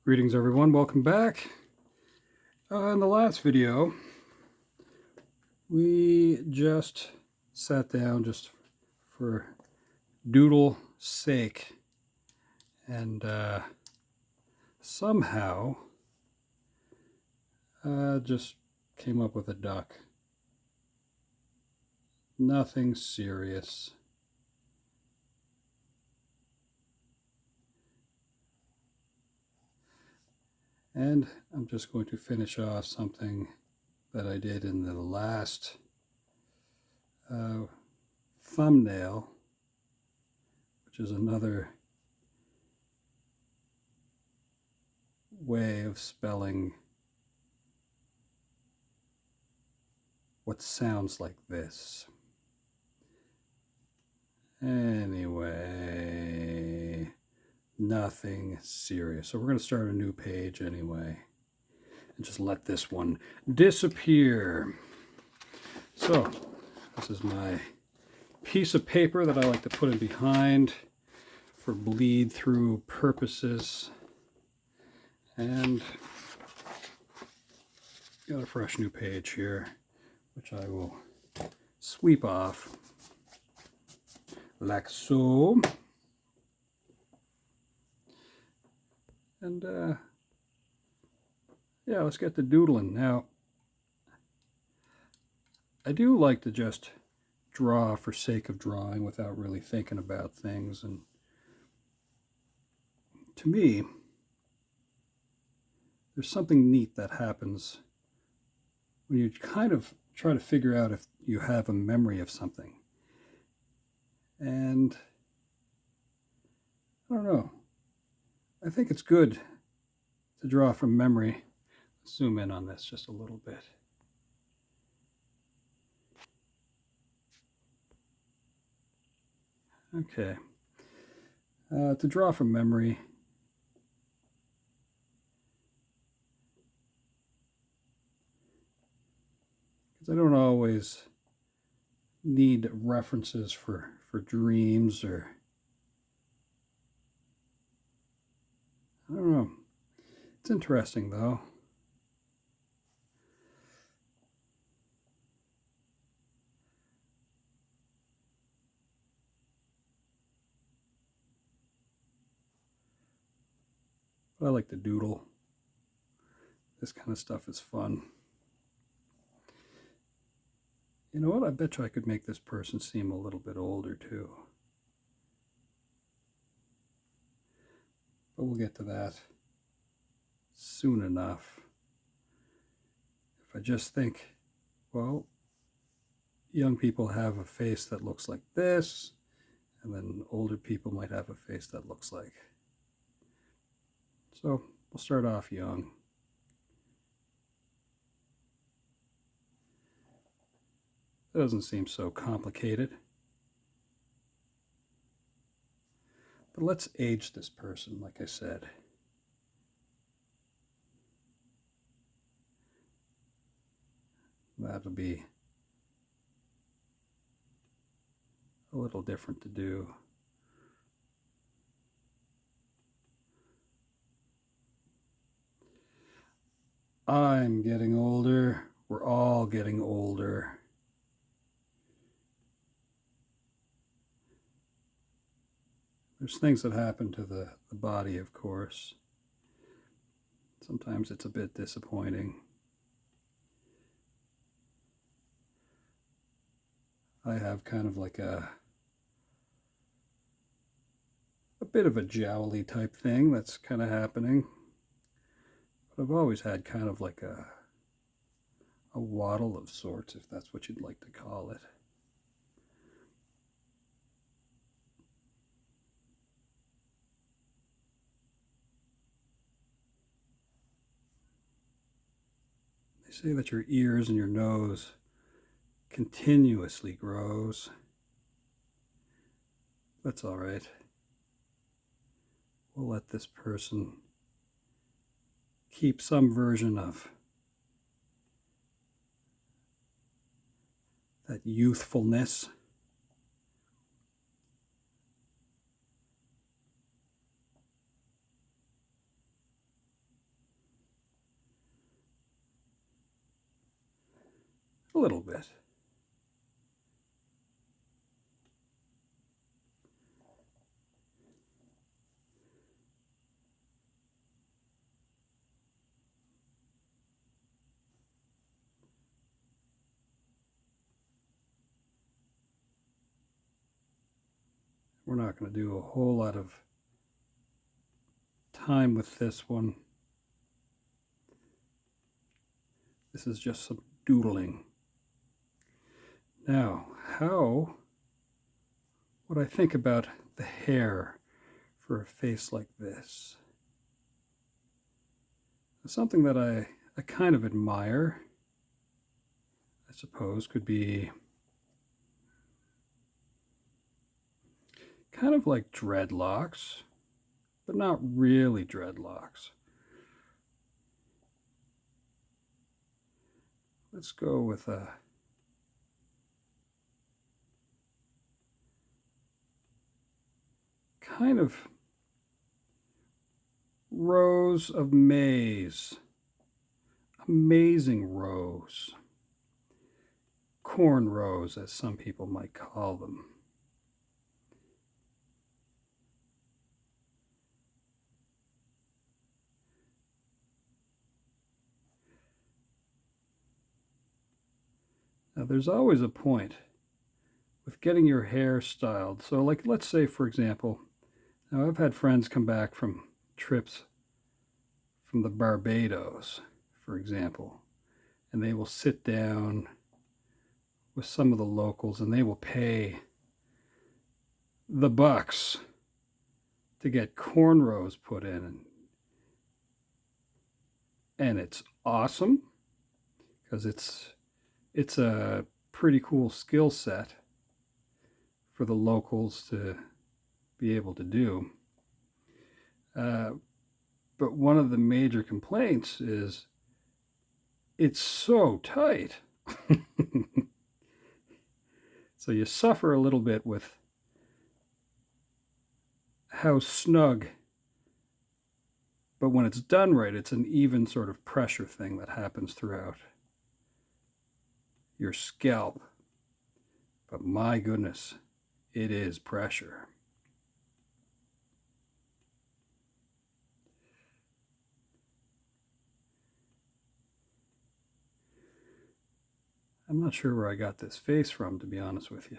Greetings everyone, welcome back. In the last video, we just sat down just for doodle sake and somehow just came up with a duck. Nothing serious. And I'm just going to finish off something that I did in the last thumbnail, which is another way of spelling what sounds like this. Anyway, nothing serious. So we're going to start a new page anyway and just let this one disappear. So this is my piece of paper that I like to put in behind for bleed through purposes. And got a fresh new page here, which I will sweep off like so. And yeah, let's get to doodling. Now, I do like to just draw for sake of drawing without really thinking about things. And to me, there's something neat that happens when you kind of try to figure out if you have a memory of something. And I don't know. I think it's good to draw from memory. Let's zoom in on this just a little bit. Okay. To draw from memory, because I don't always need references for dreams, or I don't know. It's interesting though. But I like to doodle. This kind of stuff is fun. You know what? I bet you I could make this person seem a little bit older too. But we'll get to that soon enough. If I just think, well, young people have a face that looks like this, and then older people might have a face that looks like. So we'll start off young. It doesn't seem so complicated. But let's age this person, like I said. That'll be a little different to do. I'm getting older. We're all getting older. There's things that happen to the body, of course. Sometimes it's a bit disappointing. I have kind of like a bit of a jowly type thing that's kind of happening. But I've always had kind of like a waddle of sorts, if that's what you'd like to call it. They say that your ears and your nose continuously grows. That's all right. We'll let this person keep some version of that youthfulness. a little bit. We're not going to do a whole lot of time with this one. This is just some doodling. Now, how would I think about the hair for a face like this? Something that I kind of admire, I suppose, could be kind of like dreadlocks, but not really dreadlocks. Let's go with a kind of rose of maize. Amazing rose. Corn rose, as some people might call them. Now, there's always a point with getting your hair styled. So, like, let's say, for example, now I've had friends come back from trips from the Barbados, for example, and they will sit down with some of the locals and they will pay the bucks to get cornrows put in. And it's awesome because it's a pretty cool skill set for the locals to be able to do. But one of the major complaints is it's so tight. So you suffer a little bit with how snug, but when it's done right, it's an even sort of pressure thing that happens throughout your scalp. But my goodness, it is pressure. I'm not sure where I got this face from, to be honest with you.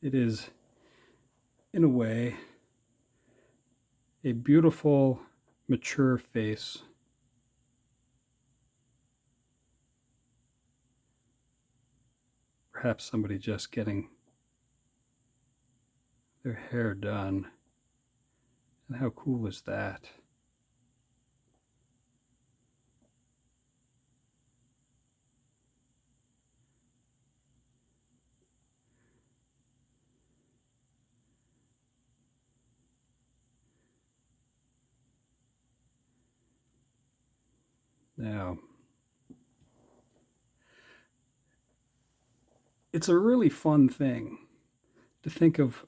It is, in a way, a beautiful, mature face. Perhaps somebody just getting their hair done. And how cool is that? Now, it's a really fun thing to think of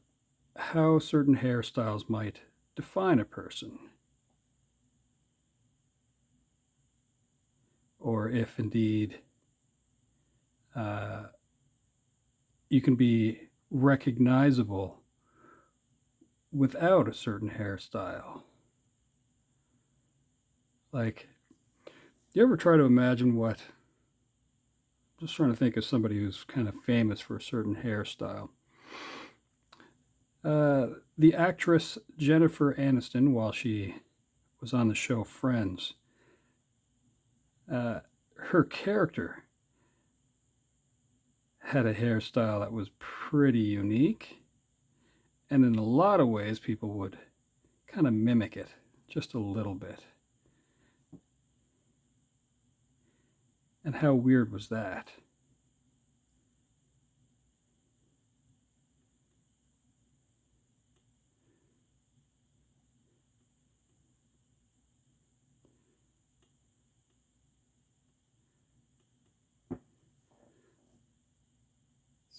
how certain hairstyles might define a person, or if indeed you can be recognizable without a certain hairstyle. Like, you ever try to imagine what? I'm just trying to think of somebody who's kind of famous for a certain hairstyle. The actress Jennifer Aniston, while she was on the show Friends, her character had a hairstyle that was pretty unique, and in a lot of ways people would kind of mimic it just a little bit. And how weird was that?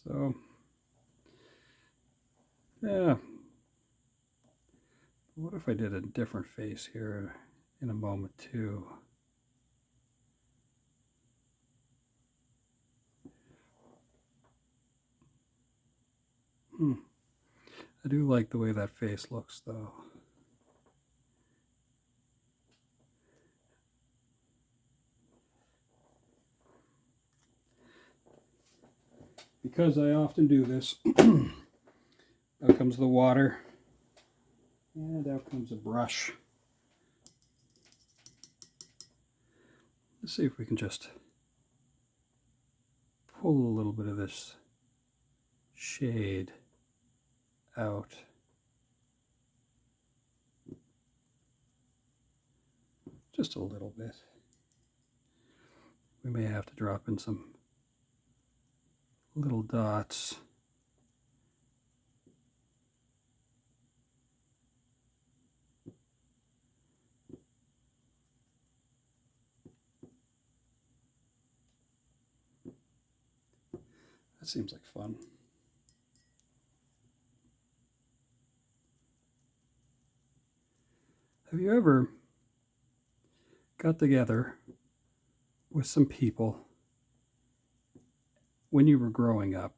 So, yeah, What if I did a different face here in a moment too? I do like the way that face looks though. Because I often do this, out comes the water, and out comes a brush. Let's see if we can just pull a little bit of this shade out. Just a little bit. We may have to drop in some little dots. That seems like fun. Have you ever got together with some people when you were growing up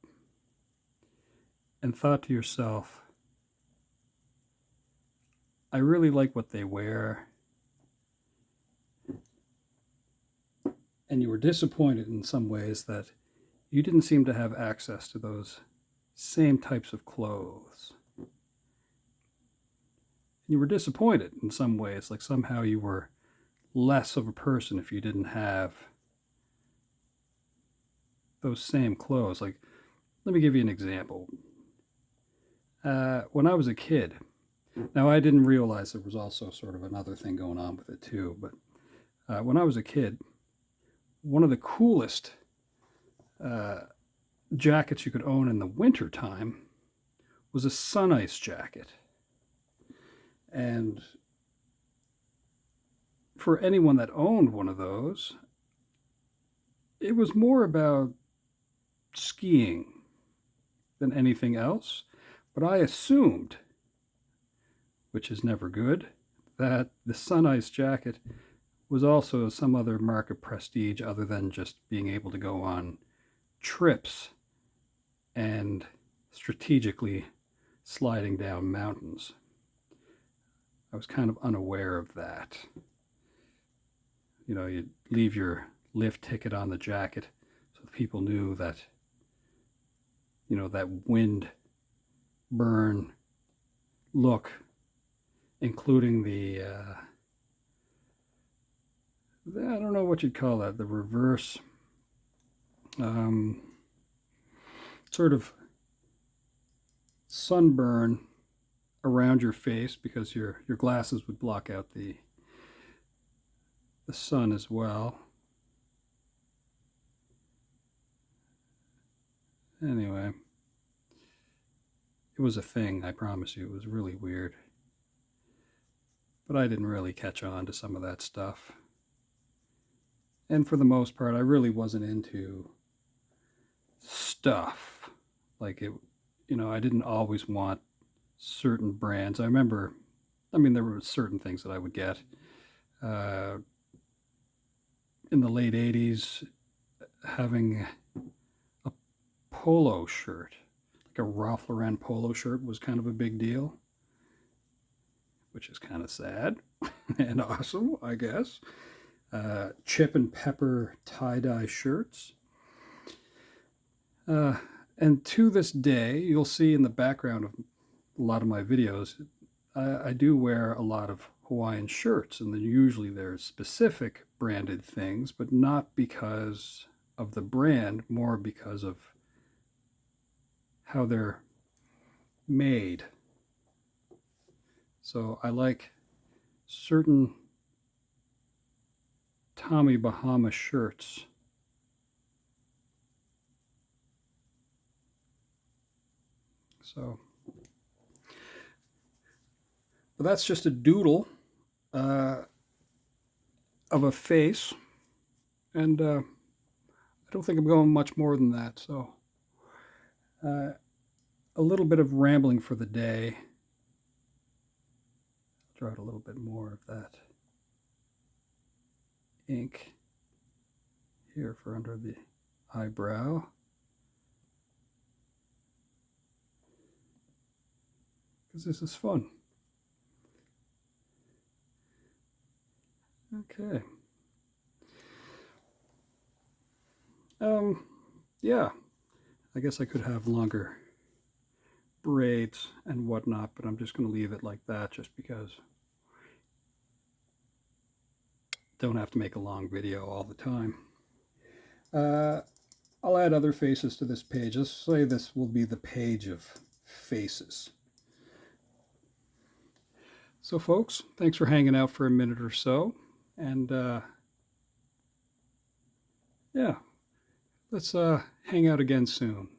and thought to yourself, I really like what they wear, and you were disappointed in some ways that you didn't seem to have access to those same types of clothes? You were disappointed in some ways, like somehow you were less of a person if you didn't have those same clothes. Like, let me give you an example. When I was a kid, now I didn't realize there was also sort of another thing going on with it too, but when I was a kid, one of the coolest jackets you could own in the winter time was a sun ice jacket. And for anyone that owned one of those, it was more about skiing than anything else. But I assumed, which is never good, that the sun ice jacket was also some other mark of prestige other than just being able to go on trips and strategically sliding down mountains. I was kind of unaware of that. You know, you'd leave your lift ticket on the jacket so the people knew that, you know, that wind burn look, including the I don't know what you'd call that, the reverse sort of sunburn around your face, because your glasses would block out the sun as well. Anyway, it was a thing, I promise you. It was really weird. But I didn't really catch on to some of that stuff. And for the most part, I really wasn't into stuff. Like, it, you know, I didn't always want certain brands. I remember, I mean, there were certain things that I would get. In the late 80s, having a polo shirt, like a Ralph Lauren polo shirt, was kind of a big deal, which is kind of sad and awesome, I guess. Chip and Pepper tie-dye shirts. And to this day, you'll see in the background of a lot of my videos, I do wear a lot of Hawaiian shirts, and then usually there's specific branded things, but not because of the brand, more because of how they're made. So I like certain Tommy Bahama shirts. So, but that's just a doodle of a face, and I don't think I'm going much more than that. So, a little bit of rambling for the day. draw out a little bit more of that ink here for under the eyebrow. Because this is fun. Okay. Yeah, I guess I could have longer braids and whatnot, but I'm just going to leave it like that just because don't have to make a long video all the time. I'll add other faces to this page. Let's say this will be the page of faces. So folks, thanks for hanging out for a minute or so, and yeah, let's hang out again soon.